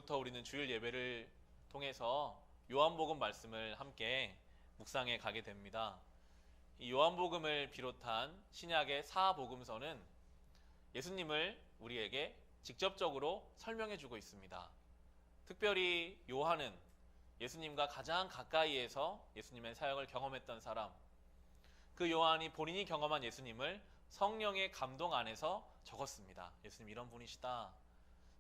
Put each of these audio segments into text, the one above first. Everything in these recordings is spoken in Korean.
오늘부터 우리는 주일 예배를 통해서 요한복음 말씀을 함께 묵상해 가게 됩니다. 이 요한복음을 비롯한 신약의 사복음서는 예수님을 우리에게 직접적으로 설명해 주고 있습니다. 특별히 요한은 예수님과 가장 가까이에서 예수님의 사역을 경험했던 사람, 그 요한이 본인이 경험한 예수님을 성령의 감동 안에서 적었습니다. 예수님 이런 분이시다.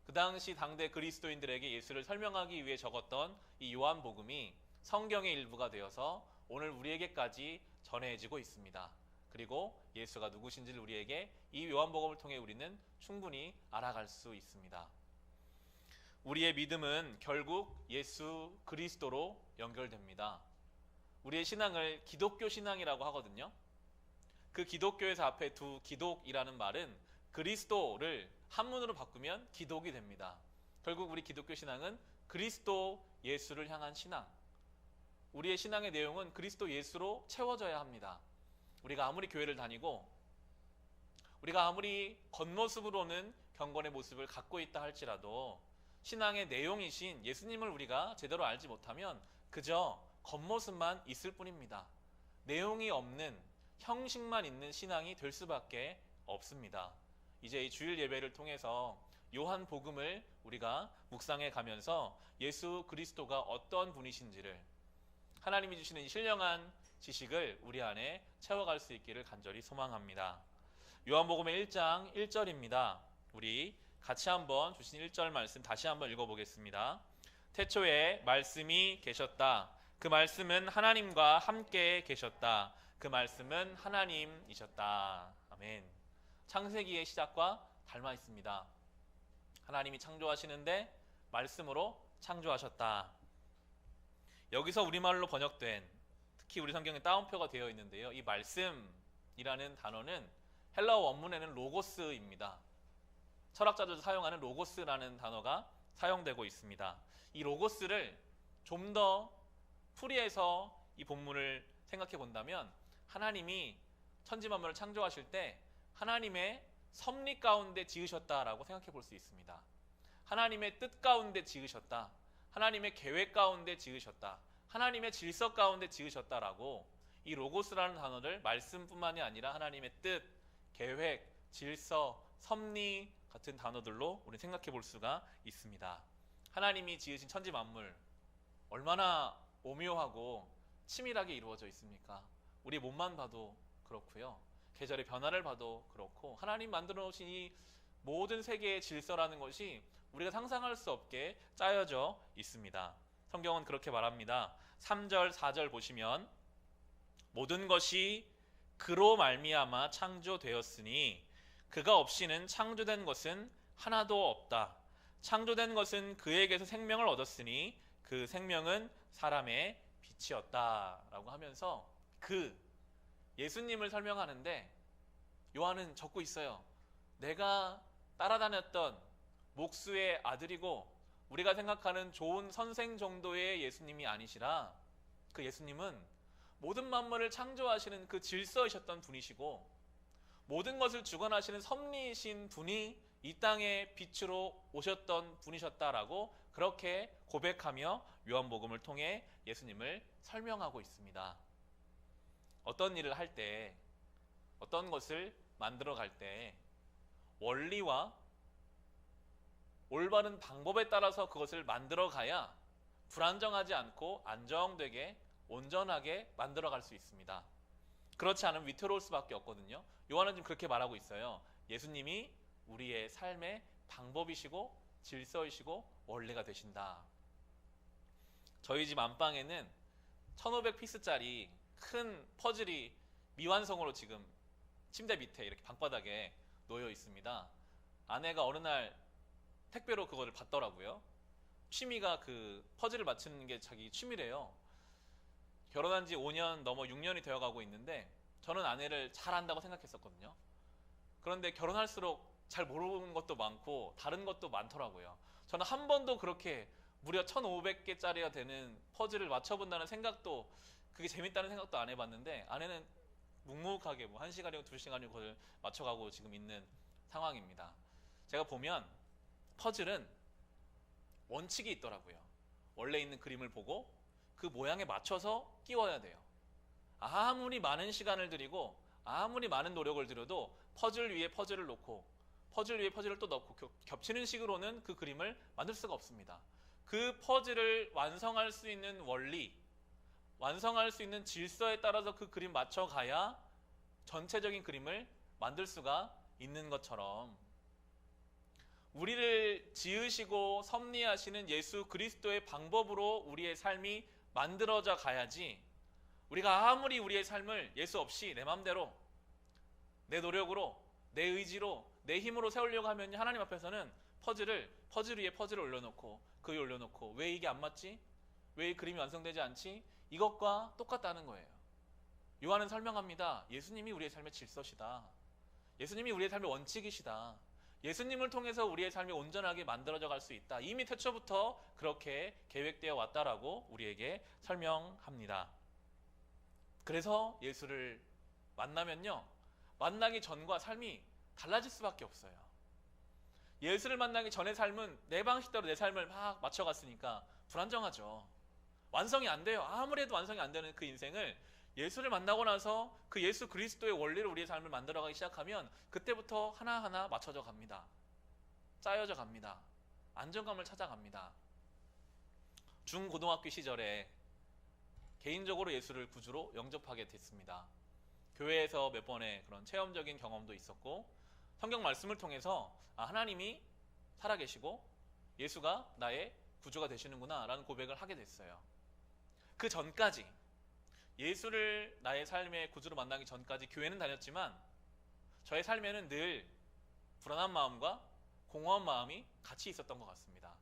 그 당시 당대 그리스도인들에게 예수를 설명하기 위해 적었던 이 요한복음이 성경의 일부가 되어서 오늘 우리에게까지 전해지고 있습니다. 그리고 예수가 누구신지를 우리에게 이 요한복음을 통해 우리는 충분히 알아갈 수 있습니다. 우리의 믿음은 결국 예수 그리스도로 연결됩니다. 우리의 신앙을 기독교 신앙이라고 하거든요. 그 기독교에서 앞에 두 기독이라는 말은 그리스도를 한문으로 바꾸면 기독이 됩니다. 결국 우리 기독교 신앙은 그리스도 예수를 향한 신앙. 우리의 신앙의 내용은 그리스도 예수로 채워져야 합니다. 우리가 아무리 교회를 다니고 우리가 아무리 겉모습으로는 경건의 모습을 갖고 있다 할지라도 신앙의 내용이신 예수님을 우리가 제대로 알지 못하면 그저 겉모습만 있을 뿐입니다. 내용이 없는 형식만 있는 신앙이 될 수밖에 없습니다. 이제 이 주일 예배를 통해서 요한복음을 우리가 묵상해 가면서 예수 그리스도가 어떤 분이신지를 하나님이 주시는 이 신령한 지식을 우리 안에 채워갈 수 있기를 간절히 소망합니다. 요한복음의 1장 1절입니다. 우리 같이 한번 주신 1절 말씀 다시 한번 읽어보겠습니다. 태초에 말씀이 계셨다. 그 말씀은 하나님과 함께 계셨다. 그 말씀은 하나님이셨다. 아멘. 창세기의 시작과 닮아 있습니다. 하나님이 창조하시는데 말씀으로 창조하셨다. 여기서 우리말로 번역된, 특히 우리 성경에 따옴표가 되어 있는데요, 이 말씀이라는 단어는 헬라어 원문에는 로고스입니다. 철학자들도 사용하는 로고스라는 단어가 사용되고 있습니다. 이 로고스를 좀 더 풀이해서 이 본문을 생각해 본다면 하나님이 천지만물을 창조하실 때 하나님의 섭리 가운데 지으셨다라고 생각해 볼 수 있습니다. 하나님의 뜻 가운데 지으셨다. 하나님의 계획 가운데 지으셨다. 하나님의 질서 가운데 지으셨다라고 이 로고스라는 단어를 말씀뿐만이 아니라 하나님의 뜻, 계획, 질서, 섭리 같은 단어들로 우리 생각해 볼 수가 있습니다. 하나님이 지으신 천지 만물 얼마나 오묘하고 치밀하게 이루어져 있습니까? 우리 몸만 봐도 그렇고요. 계절의 변화를 봐도 그렇고 하나님 만들어 놓으신 이 모든 세계의 질서라는 것이 우리가 상상할 수 없게 짜여져 있습니다. 성경은 그렇게 말합니다. 3절, 4절 보시면 모든 것이 그로 말미암아 창조되었으니 그가 없이는 창조된 것은 하나도 없다. 창조된 것은 그에게서 생명을 얻었으니 그 생명은 사람의 빛이었다 라고 하면서 그 예수님을 설명하는데 요한은 적고 있어요. 내가 따라다녔던 목수의 아들이고 우리가 생각하는 좋은 선생 정도의 예수님이 아니시라 그 예수님은 모든 만물을 창조하시는 그 질서이셨던 분이시고 모든 것을 주관하시는 섭리이신 분이 이 땅에 빛으로 오셨던 분이셨다라고 그렇게 고백하며 요한복음을 통해 예수님을 설명하고 있습니다. 어떤 일을 할 때, 어떤 것을 만들어 갈 때 원리와 올바른 방법에 따라서 그것을 만들어 가야 불안정하지 않고 안정되게 온전하게 만들어 갈 수 있습니다. 그렇지 않으면 위태로울 수밖에 없거든요. 요한은 지금 그렇게 말하고 있어요. 예수님이 우리의 삶의 방법이시고 질서이시고 원리가 되신다. 저희 집 안방에는 1500피스짜리 큰 퍼즐이 미완성으로 지금 침대 밑에 이렇게 방바닥에 놓여 있습니다. 아내가 어느 날 택배로 그거를 받더라고요. 취미가 그 퍼즐을 맞추는 게 자기 취미래요. 결혼한 지 5년 넘어 6년이 되어가고 있는데 저는 아내를 잘 안다고 생각했었거든요. 그런데 결혼할수록 잘 모르는 것도 많고 다른 것도 많더라고요. 저는 한 번도 그렇게 무려 1500개짜리가 되는 퍼즐을 맞춰본다는 생각도, 그게 재밌다는 생각도 안 해봤는데 아내는 묵묵하게 뭐 1시간이고 2시간이고 그걸 맞춰가고 지금 있는 상황입니다. 제가 보면 퍼즐은 원칙이 있더라고요. 원래 있는 그림을 보고 그 모양에 맞춰서 끼워야 돼요. 아무리 많은 시간을 들이고 아무리 많은 노력을 들여도 퍼즐 위에 퍼즐을 놓고 퍼즐 위에 퍼즐을 또 넣고 겹치는 식으로는 그 그림을 만들 수가 없습니다. 그 퍼즐을 완성할 수 있는 원리, 완성할 수 있는 질서에 따라서 그 그림 맞춰가야 전체적인 그림을 만들 수가 있는 것처럼 우리를 지으시고 섭리하시는 예수 그리스도의 방법으로 우리의 삶이 만들어져 가야지, 우리가 아무리 우리의 삶을 예수 없이 내 마음대로 내 노력으로 내 의지로 내 힘으로 세우려고 하면 하나님 앞에서는 퍼즐 위에 퍼즐을 올려놓고 그 위에 올려놓고 왜 이게 안 맞지? 왜 이 그림이 완성되지 않지? 이것과 똑같다는 거예요. 요한은 설명합니다. 예수님이 우리의 삶의 질서시다. 예수님이 우리의 삶의 원칙이시다. 예수님을 통해서 우리의 삶이 온전하게 만들어져 갈 수 있다. 이미 태초부터 그렇게 계획되어 왔다라고 우리에게 설명합니다. 그래서 예수를 만나면요, 만나기 전과 삶이 달라질 수밖에 없어요. 예수를 만나기 전의 삶은 내 방식대로 내 삶을 막 맞춰갔으니까 불안정하죠. 완성이 안 돼요. 아무리 해도 완성이 안 되는 그 인생을 예수를 만나고 나서 그 예수 그리스도의 원리로 우리의 삶을 만들어가기 시작하면 그때부터 하나하나 맞춰져 갑니다. 짜여져 갑니다. 안정감을 찾아갑니다. 중고등학교 시절에 개인적으로 예수를 구주로 영접하게 됐습니다. 교회에서 몇 번의 그런 체험적인 경험도 있었고 성경 말씀을 통해서 하나님이 살아계시고 예수가 나의 구주가 되시는구나 라는 고백을 하게 됐어요. 그 전까지 예수를 나의 삶의 구주로 만나기 전까지 교회는 다녔지만 저의 삶에는 늘 불안한 마음과 공허한 마음이 같이 있었던 것 같습니다.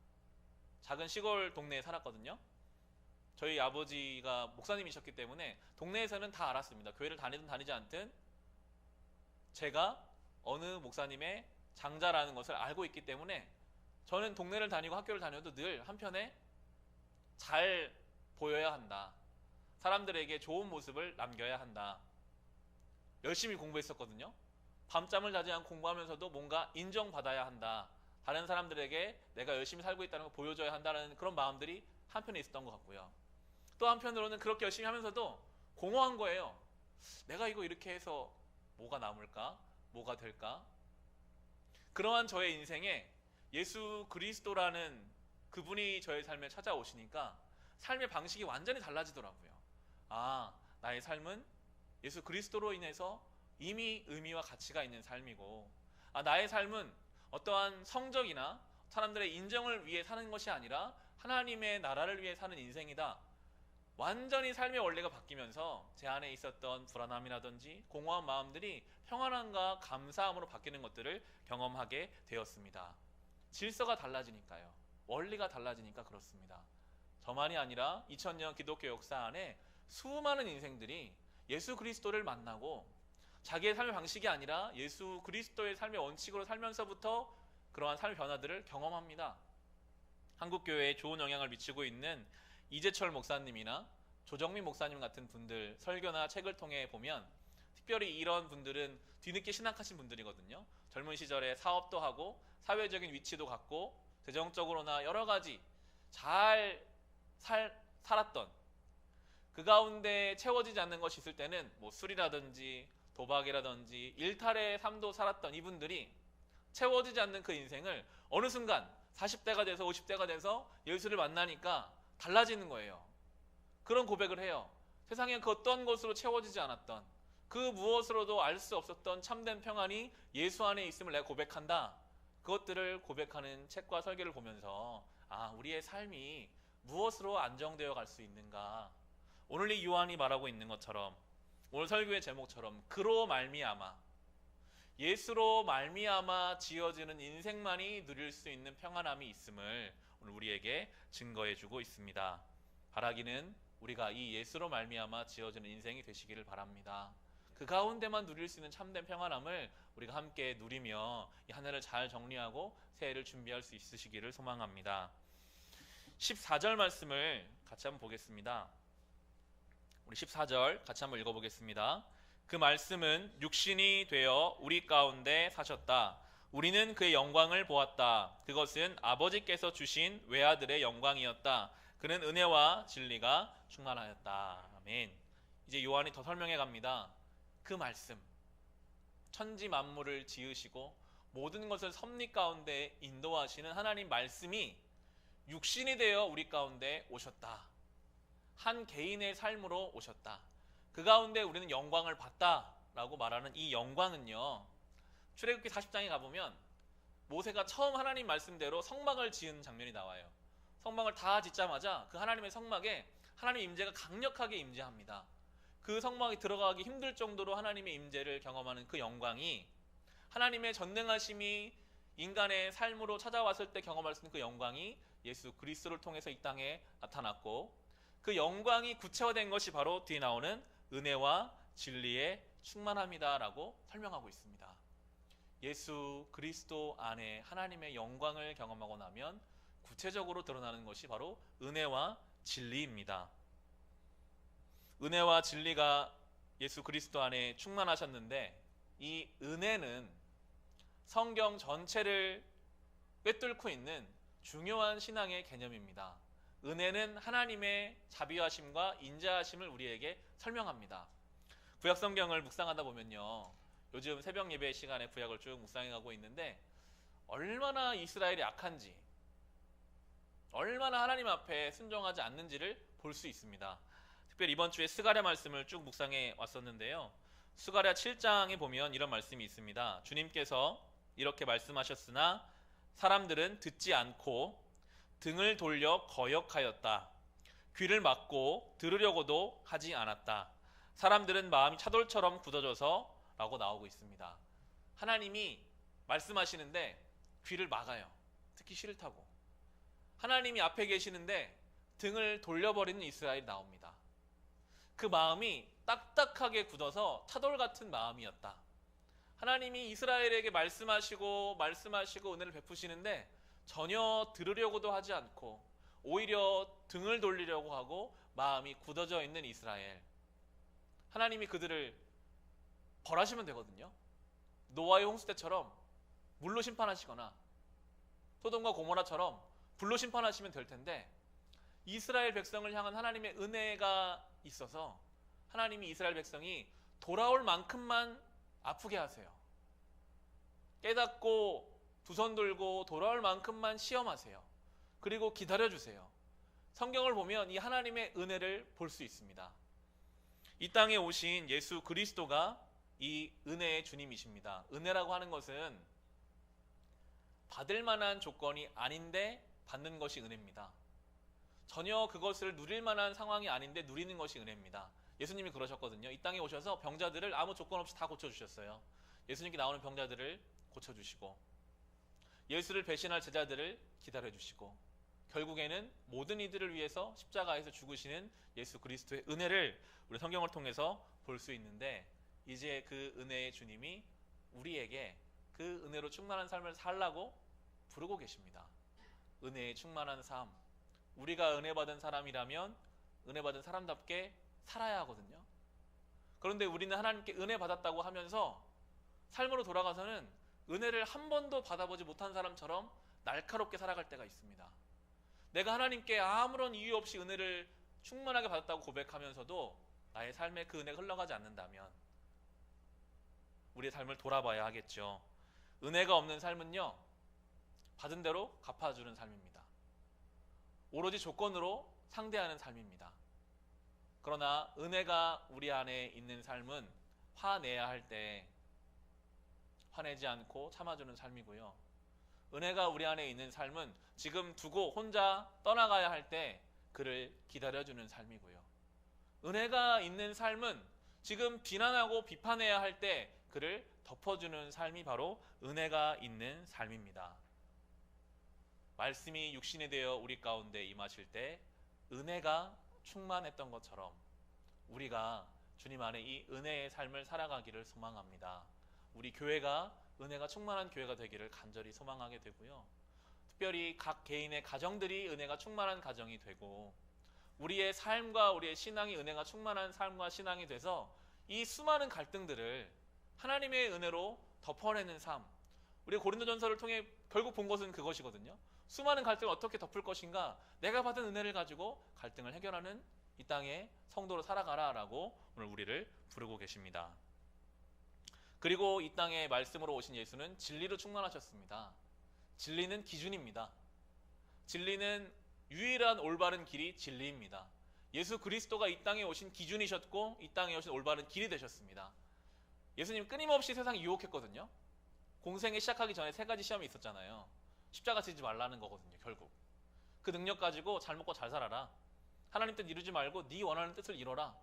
작은 시골 동네에 살았거든요. 저희 아버지가 목사님이셨기 때문에 동네에서는 다 알았습니다. 교회를 다니든 다니지 않든 제가 어느 목사님의 장자라는 것을 알고 있기 때문에 저는 동네를 다니고 학교를 다녀도 늘 한편에 잘 보여야 한다. 사람들에게 좋은 모습을 남겨야 한다. 열심히 공부했었거든요. 밤잠을 자지 않고 공부하면서도 뭔가 인정받아야 한다. 다른 사람들에게 내가 열심히 살고 있다는 걸 보여줘야 한다는 그런 마음들이 한편에 있었던 것 같고요. 또 한편으로는 그렇게 열심히 하면서도 공허한 거예요. 내가 이거 이렇게 해서 뭐가 남을까? 뭐가 될까? 그러한 저의 인생에 예수 그리스도라는 그분이 저의 삶에 찾아오시니까 삶의 방식이 완전히 달라지더라고요. 나의 삶은 예수 그리스도로 인해서 이미 의미와 가치가 있는 삶이고, 나의 삶은 어떠한 성적이나 사람들의 인정을 위해 사는 것이 아니라 하나님의 나라를 위해 사는 인생이다. 완전히 삶의 원리가 바뀌면서 제 안에 있었던 불안함이라든지 공허한 마음들이 평안함과 감사함으로 바뀌는 것들을 경험하게 되었습니다. 질서가 달라지니까요. 원리가 달라지니까 그렇습니다. 저만이 아니라 2000년 기독교 역사 안에 수많은 인생들이 예수 그리스도를 만나고 자기의 삶의 방식이 아니라 예수 그리스도의 삶의 원칙으로 살면서부터 그러한 삶의 변화들을 경험합니다. 한국교회에 좋은 영향을 미치고 있는 이재철 목사님이나 조정민 목사님 같은 분들 설교나 책을 통해 보면 특별히 이런 분들은 뒤늦게 신학하신 분들이거든요. 젊은 시절에 사업도 하고 사회적인 위치도 갖고 재정적으로나 여러 가지 잘 살았던, 그 가운데 채워지지 않는 것이 있을 때는 술이라든지 도박이라든지 일탈의 삶도 살았던 이분들이 채워지지 않는 그 인생을 어느 순간 40대가 돼서 50대가 돼서 예수를 만나니까 달라지는 거예요. 그런 고백을 해요. 세상에 그 어떤 것으로 채워지지 않았던, 그 무엇으로도 알 수 없었던 참된 평안이 예수 안에 있음을 내가 고백한다. 그것들을 고백하는 책과 설교를 보면서 우리의 삶이 무엇으로 안정되어 갈 수 있는가. 오늘 이 요한이 말하고 있는 것처럼, 오늘 설교의 제목처럼 그로 말미암아, 예수로 말미암아 지어지는 인생만이 누릴 수 있는 평안함이 있음을 오늘 우리에게 증거해주고 있습니다. 바라기는 우리가 이 예수로 말미암아 지어지는 인생이 되시기를 바랍니다. 그 가운데만 누릴 수 있는 참된 평안함을 우리가 함께 누리며 이 한 해를 잘 정리하고 새해를 준비할 수 있으시기를 소망합니다. 14절 말씀을 같이 한번 보겠습니다. 우리 14절 같이 한번 읽어보겠습니다. 그 말씀은 육신이 되어 우리 가운데 사셨다. 우리는 그의 영광을 보았다. 그것은 아버지께서 주신 외아들의 영광이었다. 그는 은혜와 진리가 충만하였다. 아멘. 이제 요한이 더 설명해 갑니다. 그 말씀, 천지 만물을 지으시고 모든 것을 섭리 가운데 인도하시는 하나님 말씀이 육신이 되어 우리 가운데 오셨다. 한 개인의 삶으로 오셨다. 그 가운데 우리는 영광을 봤다라고 말하는 이 영광은요, 출애굽기 40장에 가보면 모세가 처음 하나님 말씀대로 성막을 지은 장면이 나와요. 성막을 다 짓자마자 그 하나님의 성막에 하나님의 임재가 강력하게 임재합니다. 그 성막에 들어가기 힘들 정도로 하나님의 임재를 경험하는 그 영광이, 하나님의 전능하심이 인간의 삶으로 찾아왔을 때 경험할 수 있는 그 영광이 예수 그리스도를 통해서 이 땅에 나타났고, 그 영광이 구체화된 것이 바로 뒤에 나오는 은혜와 진리의 충만함이다라고 설명하고 있습니다. 예수 그리스도 안에 하나님의 영광을 경험하고 나면 구체적으로 드러나는 것이 바로 은혜와 진리입니다. 은혜와 진리가 예수 그리스도 안에 충만하셨는데, 이 은혜는 성경 전체를 꿰뚫고 있는 중요한 신앙의 개념입니다. 은혜는 하나님의 자비하심과 인자하심을 우리에게 설명합니다. 구약 성경을 묵상하다 보면요, 요즘 새벽 예배 시간에 구약을 쭉 묵상해 가고 있는데 얼마나 이스라엘이 악한지, 얼마나 하나님 앞에 순종하지 않는지를 볼 수 있습니다. 특별히 이번 주에 스가랴 말씀을 쭉 묵상해 왔었는데요, 스가랴 7장에 보면 이런 말씀이 있습니다. 주님께서 이렇게 말씀하셨으나 사람들은 듣지 않고 등을 돌려 거역하였다. 귀를 막고 들으려고도 하지 않았다. 사람들은 마음이 차돌처럼 굳어져서 라고 나오고 있습니다. 하나님이 말씀하시는데 귀를 막아요. 듣기 싫다고. 하나님이 앞에 계시는데 등을 돌려버리는 이스라엘이 나옵니다. 그 마음이 딱딱하게 굳어서 차돌 같은 마음이었다. 하나님이 이스라엘에게 말씀하시고 은혜를 베푸시는데 전혀 들으려고도 하지 않고 오히려 등을 돌리려고 하고 마음이 굳어져 있는 이스라엘. 하나님이 그들을 벌하시면 되거든요. 노아의 홍수 때처럼 물로 심판하시거나 소돔과 고모라처럼 불로 심판하시면 될 텐데, 이스라엘 백성을 향한 하나님의 은혜가 있어서 하나님이 이스라엘 백성이 돌아올 만큼만 아프게 하세요. 깨닫고 두 손 들고 돌아올 만큼만 시험하세요. 그리고 기다려주세요. 성경을 보면 이 하나님의 은혜를 볼 수 있습니다. 이 땅에 오신 예수 그리스도가 이 은혜의 주님이십니다. 은혜라고 하는 것은 받을 만한 조건이 아닌데 받는 것이 은혜입니다. 전혀 그것을 누릴 만한 상황이 아닌데 누리는 것이 은혜입니다. 예수님이 그러셨거든요. 이 땅에 오셔서 병자들을 아무 조건 없이 다 고쳐주셨어요. 예수님께 나오는 병자들을 고쳐주시고, 예수를 배신할 제자들을 기다려주시고, 결국에는 모든 이들을 위해서 십자가에서 죽으시는 예수 그리스도의 은혜를 우리 성경을 통해서 볼 수 있는데, 이제 그 은혜의 주님이 우리에게 그 은혜로 충만한 삶을 살라고 부르고 계십니다. 은혜에 충만한 삶. 우리가 은혜 받은 사람이라면 은혜 받은 사람답게 살아야 하거든요. 그런데 우리는 하나님께 은혜 받았다고 하면서 삶으로 돌아가서는 은혜를 한 번도 받아보지 못한 사람처럼 날카롭게 살아갈 때가 있습니다. 내가 하나님께 아무런 이유 없이 은혜를 충만하게 받았다고 고백하면서도 나의 삶에 그 은혜가 흘러가지 않는다면 우리의 삶을 돌아봐야 하겠죠. 은혜가 없는 삶은요, 받은 대로 갚아주는 삶입니다. 오로지 조건으로 상대하는 삶입니다. 그러나 은혜가 우리 안에 있는 삶은 화내야 할 때 화내지 않고 참아주는 삶이고요. 은혜가 우리 안에 있는 삶은 지금 두고 혼자 떠나가야 할 때 그를 기다려주는 삶이고요. 은혜가 있는 삶은 지금 비난하고 비판해야 할 때 그를 덮어주는 삶이 바로 은혜가 있는 삶입니다. 말씀이 육신이 되어 우리 가운데 임하실 때 은혜가 충만했던 것처럼 우리가 주님 안에 이 은혜의 삶을 살아가기를 소망합니다. 우리 교회가 은혜가 충만한 교회가 되기를 간절히 소망하게 되고요. 특별히 각 개인의 가정들이 은혜가 충만한 가정이 되고, 우리의 삶과 우리의 신앙이 은혜가 충만한 삶과 신앙이 돼서 이 수많은 갈등들을 하나님의 은혜로 덮어내는 삶, 우리 고린도전서를 통해 결국 본 것은 그것이거든요. 수많은 갈등을 어떻게 덮을 것인가, 내가 받은 은혜를 가지고 갈등을 해결하는 이 땅의 성도로 살아가라라고 오늘 우리를 부르고 계십니다. 그리고 이 땅에 말씀으로 오신 예수는 진리로 충만하셨습니다. 진리는 기준입니다. 진리는 유일한 올바른 길이 진리입니다. 예수 그리스도가 이 땅에 오신 기준이셨고 이 땅에 오신 올바른 길이 되셨습니다. 예수님 끊임없이 세상 유혹했거든요. 공생에 시작하기 전에 3가지 시험이 있었잖아요. 십자가 지지 말라는 거거든요. 결국 그 능력 가지고 잘 먹고 잘 살아라. 하나님 뜻 이루지 말고 네 원하는 뜻을 이뤄라.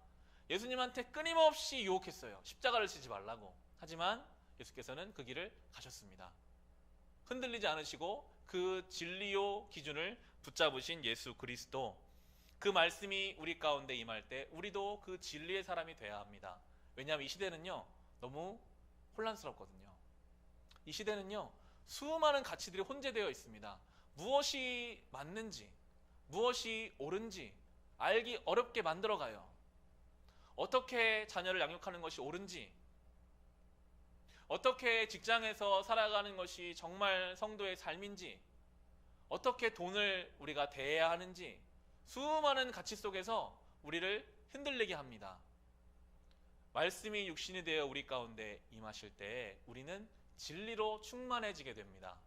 예수님한테 끊임없이 유혹했어요. 십자가를 지지 말라고. 하지만 예수께서는 그 길을 가셨습니다. 흔들리지 않으시고 그 진리요 기준을 붙잡으신 예수 그리스도, 그 말씀이 우리 가운데 임할 때 우리도 그 진리의 사람이 돼야 합니다. 왜냐하면 이 시대는요 너무 혼란스럽거든요. 이 시대는요 수많은 가치들이 혼재되어 있습니다. 무엇이 맞는지, 무엇이 옳은지 알기 어렵게 만들어가요. 어떻게 자녀를 양육하는 것이 옳은지, 어떻게 직장에서 살아가는 것이 정말 성도의 삶인지, 어떻게 돈을 우리가 대해야 하는지, 수많은 가치 속에서 우리를 흔들리게 합니다. 말씀이 육신이 되어 우리 가운데 임하실 때 우리는 진리로 충만해지게 됩니다.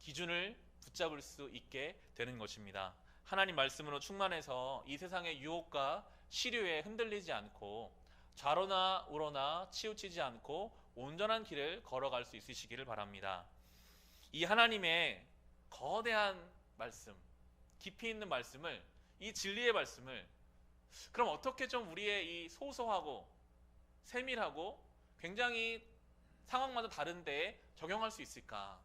기준을 붙잡을 수 있게 되는 것입니다. 하나님 말씀으로 충만해서 이 세상의 유혹과 시류에 흔들리지 않고 좌로나 우로나 치우치지 않고 온전한 길을 걸어갈 수 있으시기를 바랍니다. 이 하나님의 거대한 말씀, 깊이 있는 말씀을, 이 진리의 말씀을 그럼 어떻게 좀 우리의 이 소소하고 세밀하고 굉장히 상황마다 다른데 적용할 수 있을까?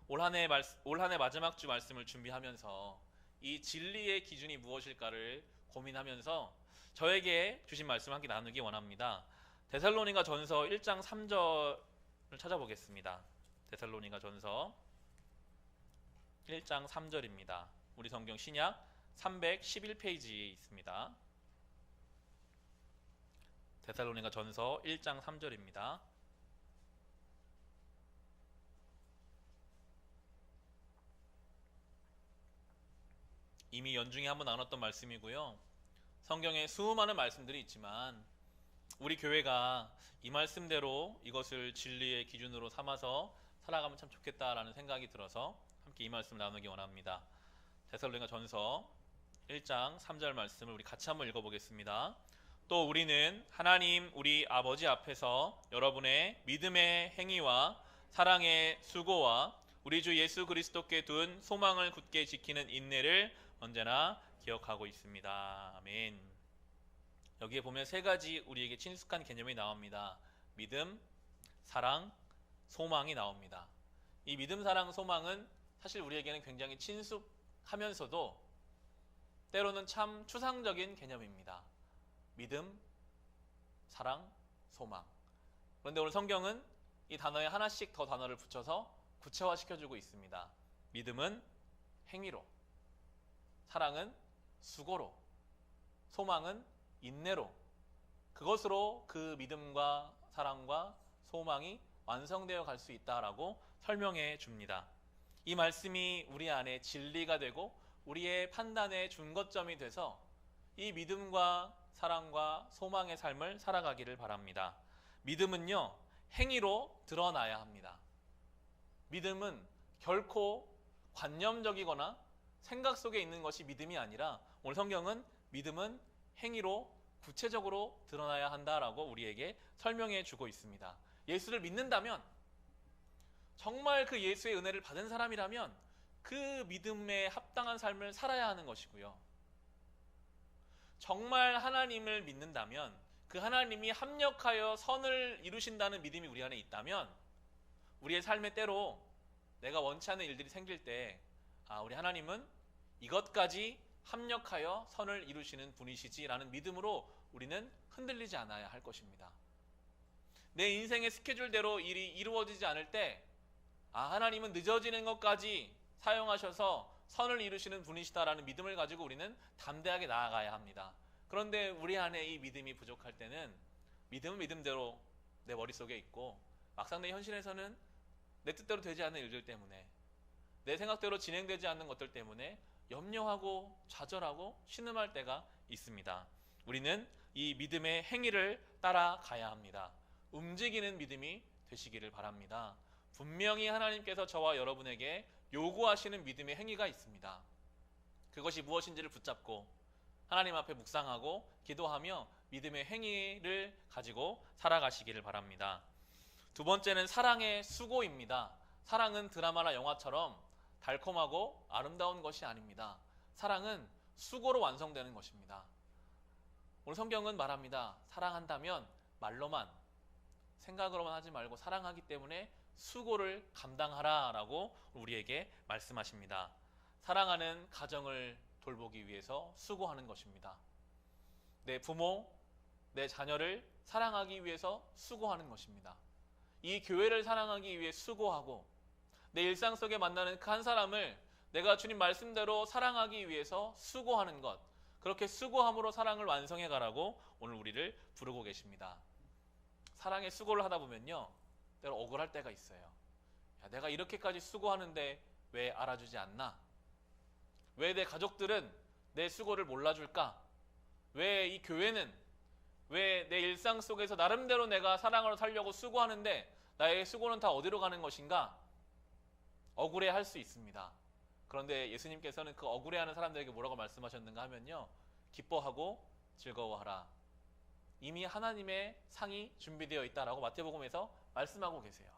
올 한 해 마지막 주 말씀을 준비하면서 이 진리의 기준이 무엇일까를 고민하면서 저에게 주신 말씀 함께 나누기 원합니다. 데살로니가 전서 1장 3절을 찾아보겠습니다. 데살로니가 전서 1장 3절입니다. 우리 성경 신약 311페이지에 있습니다. 데살로니가 전서 1장 3절입니다. 이미 연중에 한번 나눴던 말씀이고요. 성경에 수많은 말씀들이 있지만 우리 교회가 이 말씀대로 이것을 진리의 기준으로 삼아서 살아가면 참 좋겠다라는 생각이 들어서 함께 이 말씀을 나누기 원합니다. 데살로니가 전서 1장 3절 말씀을 우리 같이 한번 읽어보겠습니다. 또 우리는 하나님 우리 아버지 앞에서 여러분의 믿음의 행위와 사랑의 수고와 우리 주 예수 그리스도께 둔 소망을 굳게 지키는 인내를 언제나 기억하고 있습니다. 아멘. 여기에 보면 3가지 우리에게 친숙한 개념이 나옵니다. 믿음, 사랑, 소망이 나옵니다. 이 믿음, 사랑, 소망은 사실 우리에게는 굉장히 친숙하면서도 때로는 참 추상적인 개념입니다. 믿음, 사랑, 소망. 그런데 오늘 성경은 이 단어에 하나씩 더 단어를 붙여서 구체화시켜주고 있습니다. 믿음은 행위로, 사랑은 수고로, 소망은 인내로, 그것으로 그 믿음과 사랑과 소망이 완성되어 갈 수 있다라고 설명해 줍니다. 이 말씀이 우리 안에 진리가 되고 우리의 판단의 준거점이 돼서 이 믿음과 사랑과 소망의 삶을 살아가기를 바랍니다. 믿음은요, 행위로 드러나야 합니다. 믿음은 결코 관념적이거나 생각 속에 있는 것이 믿음이 아니라 오늘 성경은 믿음은 행위로 구체적으로 드러나야 한다라고 우리에게 설명해 주고 있습니다. 예수를 믿는다면, 정말 그 예수의 은혜를 받은 사람이라면 그 믿음에 합당한 삶을 살아야 하는 것이고요. 정말 하나님을 믿는다면 그 하나님이 합력하여 선을 이루신다는 믿음이 우리 안에 있다면 우리의 삶의 때로 내가 원치 않는 일들이 생길 때 우리 하나님은 이것까지 합력하여 선을 이루시는 분이시지라는 믿음으로 우리는 흔들리지 않아야 할 것입니다. 내 인생의 스케줄대로 일이 이루어지지 않을 때 하나님은 늦어지는 것까지 사용하셔서 선을 이루시는 분이시다라는 믿음을 가지고 우리는 담대하게 나아가야 합니다. 그런데 우리 안에 이 믿음이 부족할 때는 믿음은 믿음대로 내 머릿속에 있고 막상 내 현실에서는 내 뜻대로 되지 않는 일들 때문에, 내 생각대로 진행되지 않는 것들 때문에 염려하고 좌절하고 신음할 때가 있습니다. 우리는 이 믿음의 행위를 따라가야 합니다. 움직이는 믿음이 되시기를 바랍니다. 분명히 하나님께서 저와 여러분에게 요구하시는 믿음의 행위가 있습니다. 그것이 무엇인지를 붙잡고 하나님 앞에 묵상하고 기도하며 믿음의 행위를 가지고 살아가시기를 바랍니다. 두 번째는 사랑의 수고입니다. 사랑은 드라마나 영화처럼 달콤하고 아름다운 것이 아닙니다. 사랑은 수고로 완성되는 것입니다. 오늘 성경은 말합니다. 사랑한다면 말로만, 생각으로만 하지 말고 사랑하기 때문에 수고를 감당하라 라고 우리에게 말씀하십니다. 사랑하는 가정을 돌보기 위해서 수고하는 것입니다. 내 부모, 내 자녀를 사랑하기 위해서 수고하는 것입니다. 이 교회를 사랑하기 위해 수고하고 내 일상 속에 만나는 그 한 사람을 내가 주님 말씀대로 사랑하기 위해서 수고하는 것, 그렇게 수고함으로 사랑을 완성해 가라고 오늘 우리를 부르고 계십니다. 사랑의 수고를 하다 보면요, 때로 억울할 때가 있어요. 야, 내가 이렇게까지 수고하는데 왜 알아주지 않나? 왜 내 가족들은 내 수고를 몰라줄까? 왜 이 교회는, 왜 내 일상 속에서 나름대로 내가 사랑으로 살려고 수고하는데 나의 수고는 다 어디로 가는 것인가? 억울해할 수 있습니다. 그런데 예수님께서는 그 억울해하는 사람들에게 뭐라고 말씀하셨는가 하면요, 기뻐하고 즐거워하라. 이미 하나님의 상이 준비되어 있다라고 마태복음에서 말씀하고 계세요.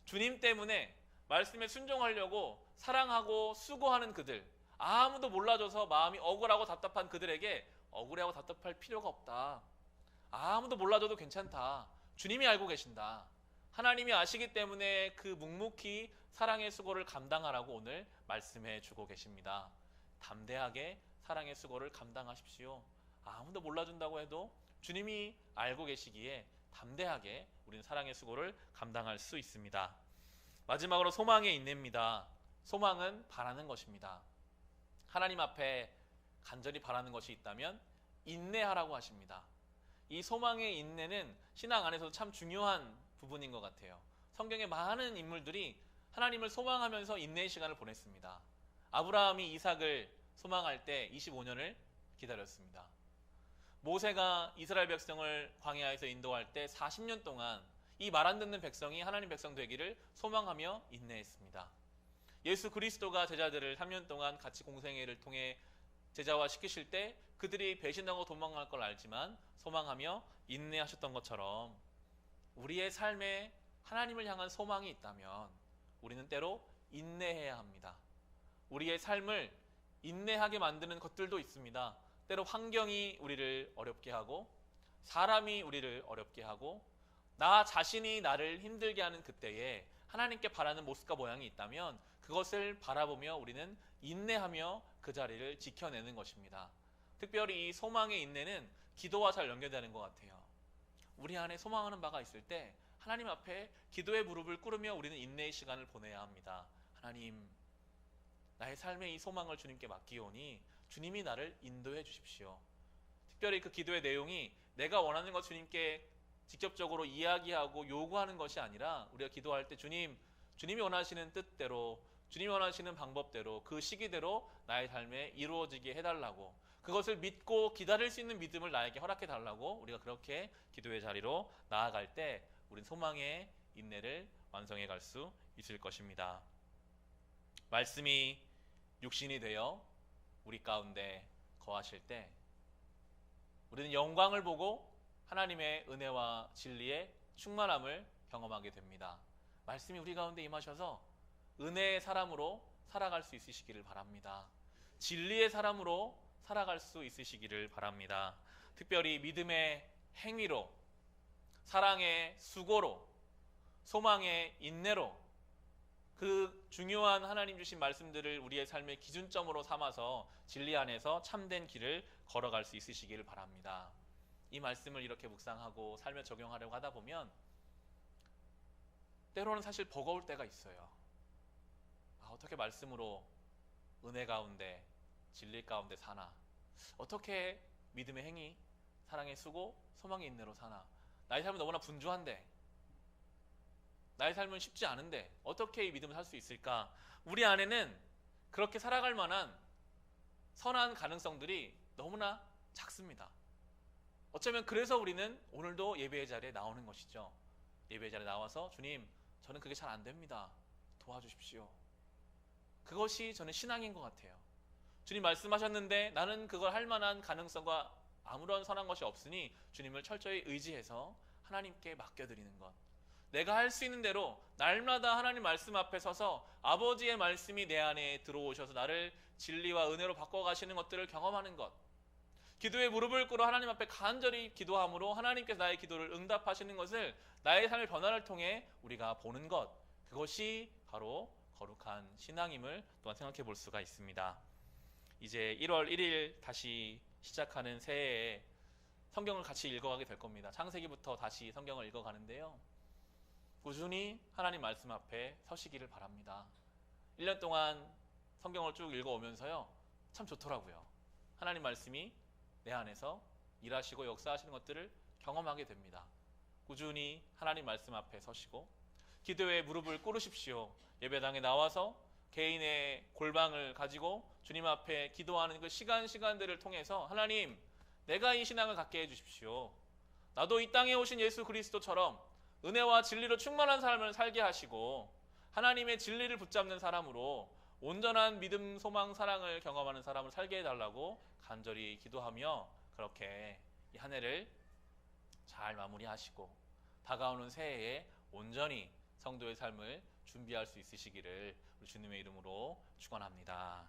주님 때문에 말씀에 순종하려고 사랑하고 수고하는 그들, 아무도 몰라줘서 마음이 억울하고 답답한 그들에게 억울해하고 답답할 필요가 없다. 아무도 몰라줘도 괜찮다. 주님이 알고 계신다. 하나님이 아시기 때문에 그 묵묵히 사랑의 수고를 감당하라고 오늘 말씀해 주고 계십니다. 담대하게 사랑의 수고를 감당하십시오. 아무도 몰라준다고 해도 주님이 알고 계시기에 담대하게 우리는 사랑의 수고를 감당할 수 있습니다. 마지막으로 소망의 인내입니다. 소망은 바라는 것입니다. 하나님 앞에 간절히 바라는 것이 있다면 인내하라고 하십니다. 이 소망의 인내는 신앙 안에서도 참 중요한 부분인 것 같아요. 성경의 많은 인물들이 하나님을 소망하면서 인내의 시간을 보냈습니다. 아브라함이 이삭을 소망할 때 25년을 기다렸습니다. 모세가 이스라엘 백성을 광야에서 인도할 때 40년 동안 이 말 안 듣는 백성이 하나님 백성 되기를 소망하며 인내했습니다. 예수 그리스도가 제자들을 3년 동안 같이 공생애를 통해 제자화 시키실 때 그들이 배신하고 도망갈 걸 알지만 소망하며 인내하셨던 것처럼 우리의 삶에 하나님을 향한 소망이 있다면 우리는 때로 인내해야 합니다. 우리의 삶을 인내하게 만드는 것들도 있습니다. 때로 환경이 우리를 어렵게 하고 사람이 우리를 어렵게 하고 나 자신이 나를 힘들게 하는 그때에 하나님께 바라는 모습과 모양이 있다면 그것을 바라보며 우리는 인내하며 그 자리를 지켜내는 것입니다. 특별히 이 소망의 인내는 기도와 잘 연결되는 것 같아요. 우리 안에 소망하는 바가 있을 때 하나님 앞에 기도의 무릎을 꿇으며 우리는 인내의 시간을 보내야 합니다. 하나님, 나의 삶의 이 소망을 주님께 맡기오니 주님이 나를 인도해 주십시오. 특별히 그 기도의 내용이 내가 원하는 것 주님께 직접적으로 이야기하고 요구하는 것이 아니라 우리가 기도할 때 주님이 원하시는 뜻대로, 주님이 원하시는 방법대로, 그 시기대로 나의 삶에 이루어지게 해달라고, 그것을 믿고 기다릴 수 있는 믿음을 나에게 허락해 달라고 우리가 그렇게 기도의 자리로 나아갈 때 우린 소망의 인내를 완성해 갈 수 있을 것입니다. 말씀이 육신이 되어 우리 가운데 거하실 때 우리는 영광을 보고 하나님의 은혜와 진리의 충만함을 경험하게 됩니다. 말씀이 우리 가운데 임하셔서 은혜의 사람으로 살아갈 수 있으시기를 바랍니다. 진리의 사람으로 살아갈 수 있으시기를 바랍니다. 특별히 믿음의 행위로, 사랑의 수고로, 소망의 인내로 그 중요한 하나님 주신 말씀들을 우리의 삶의 기준점으로 삼아서 진리 안에서 참된 길을 걸어갈 수 있으시기를 바랍니다. 이 말씀을 이렇게 묵상하고 삶에 적용하려고 하다 보면 때로는 사실 버거울 때가 있어요. 어떻게 말씀으로 은혜 가운데 진리 가운데 사나? 어떻게 믿음의 행위, 사랑의 수고, 소망의 인내로 사나? 나의 삶은 너무나 분주한데, 나의 삶은 쉽지 않은데 어떻게 이 믿음을 살 수 있을까? 우리 안에는 그렇게 살아갈 만한 선한 가능성들이 너무나 작습니다. 어쩌면 그래서 우리는 오늘도 예배의 자리에 나오는 것이죠. 예배의 자리에 나와서 주님, 저는 그게 잘 안 됩니다. 도와주십시오. 그것이 저는 신앙인 것 같아요. 주님 말씀하셨는데 나는 그걸 할 만한 가능성과 아무런 선한 것이 없으니 주님을 철저히 의지해서 하나님께 맡겨드리는 것. 내가 할 수 있는 대로 날마다 하나님 말씀 앞에 서서 아버지의 말씀이 내 안에 들어오셔서 나를 진리와 은혜로 바꿔가시는 것들을 경험하는 것. 기도에 무릎을 꿇어 하나님 앞에 간절히 기도함으로 하나님께서 나의 기도를 응답하시는 것을 나의 삶의 변화를 통해 우리가 보는 것. 그것이 바로 거룩한 신앙임을 또한 생각해 볼 수가 있습니다. 이제 1월 1일 다시 시작하는 새해에 성경을 같이 읽어가게 될 겁니다. 창세기부터 다시 성경을 읽어가는데요. 꾸준히 하나님 말씀 앞에 서시기를 바랍니다. 1년 동안 성경을 쭉 읽어오면서요. 참 좋더라고요. 하나님 말씀이 내 안에서 일하시고 역사하시는 것들을 경험하게 됩니다. 꾸준히 하나님 말씀 앞에 서시고 기도에 무릎을 꿇으십시오. 예배당에 나와서 개인의 골방을 가지고 주님 앞에 기도하는 그 시간들을 통해서 하나님, 내가 이 신앙을 갖게 해주십시오. 나도 이 땅에 오신 예수 그리스도처럼 은혜와 진리로 충만한 삶을 살게 하시고 하나님의 진리를 붙잡는 사람으로 온전한 믿음, 소망, 사랑을 경험하는 사람을 살게 해달라고 간절히 기도하며 그렇게 이 한 해를 잘 마무리하시고 다가오는 새해에 온전히 성도의 삶을 준비할 수 있으시기를 우리 주님의 이름으로 축원합니다.